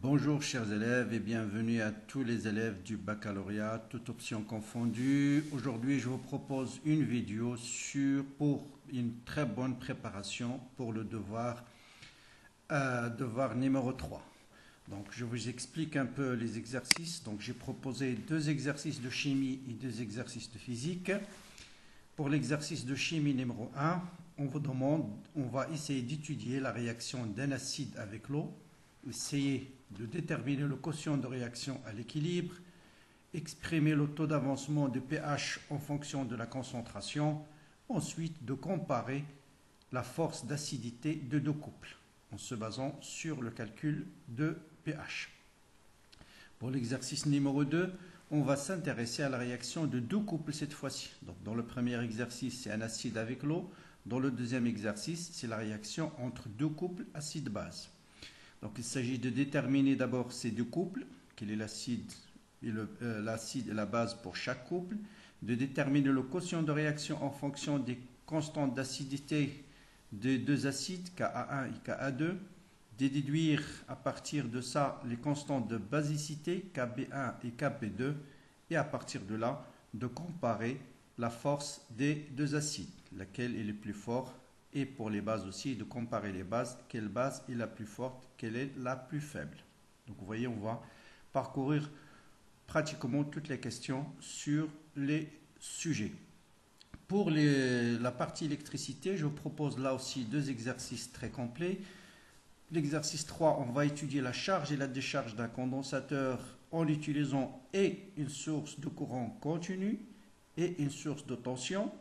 Bonjour chers élèves et bienvenue à tous les élèves du baccalauréat, toutes options confondues. Aujourd'hui, je vous propose une vidéo pour une très bonne préparation pour le devoir numéro 3. Donc, je vous explique un peu les exercices. Donc, j'ai proposé 2 exercices de chimie et 2 exercices de physique. Pour l'exercice de chimie numéro 1, on va essayer d'étudier la réaction d'un acide avec l'eau, essayer de déterminer le quotient de réaction à l'équilibre, exprimer le taux d'avancement de pH en fonction de la concentration, ensuite de comparer la force d'acidité de 2 couples en se basant sur le calcul de pH. Pour l'exercice numéro 2, on va s'intéresser à la réaction de 2 couples cette fois-ci. Donc, dans le premier exercice, c'est un acide avec l'eau. Dans le deuxième exercice, c'est la réaction entre 2 couples acide-base. Donc, il s'agit de déterminer d'abord ces 2 couples, quel est l'acide et la base pour chaque couple, de déterminer le quotient de réaction en fonction des constantes d'acidité des 2 acides, Ka1 et Ka2, de déduire à partir de ça les constantes de basicité, Kb1 et Kb2, et à partir de là, de comparer la force des 2 acides, laquelle est le plus fort, et pour les bases aussi, de comparer les bases, quelle base est la plus forte, quelle est la plus faible. Donc vous voyez, on va parcourir pratiquement toutes les questions sur les sujets. Pour la partie électricité, je vous propose là aussi 2 exercices très complets. L'exercice 3, on va étudier la charge et la décharge d'un condensateur en utilisant une source de courant continu et une source de tension.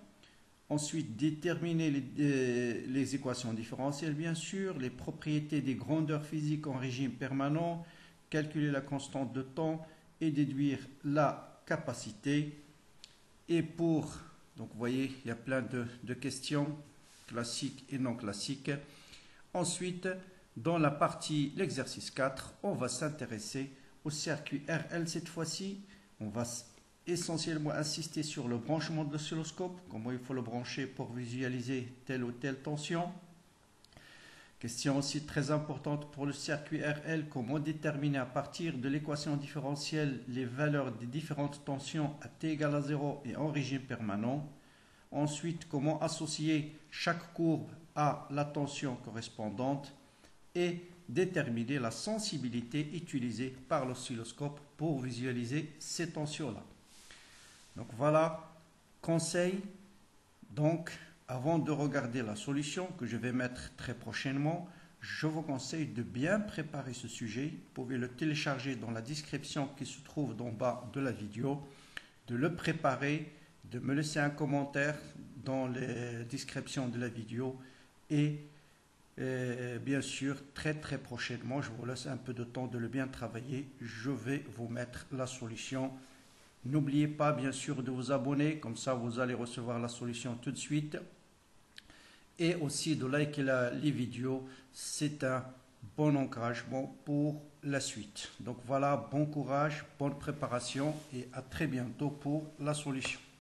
Ensuite, déterminer les équations différentielles, bien sûr, les propriétés des grandeurs physiques en régime permanent, calculer la constante de temps et déduire la capacité. Et donc vous voyez, il y a plein de questions classiques et non classiques. Ensuite, dans l'exercice 4, on va s'intéresser au circuit RL cette fois-ci. On va essentiellement insister sur le branchement de l'oscilloscope, comment il faut le brancher pour visualiser telle ou telle tension. Question aussi très importante pour le circuit RL, comment déterminer à partir de l'équation différentielle les valeurs des différentes tensions à T égale à 0 et en régime permanent. Ensuite, comment associer chaque courbe à la tension correspondante et déterminer la sensibilité utilisée par l'oscilloscope pour visualiser ces tensions-là. Donc voilà, conseil, donc avant de regarder la solution que je vais mettre très prochainement, je vous conseille de bien préparer ce sujet. Vous pouvez le télécharger dans la description qui se trouve en bas de la vidéo, de le préparer, de me laisser un commentaire dans la description de la vidéo et bien sûr, très prochainement, je vous laisse un peu de temps de le bien travailler. Je vais vous mettre la solution. N'oubliez pas, bien sûr, de vous abonner. Comme ça, vous allez recevoir la solution tout de suite. Et aussi de liker les vidéos. C'est un bon encouragement pour la suite. Donc voilà, bon courage, bonne préparation et à très bientôt pour la solution.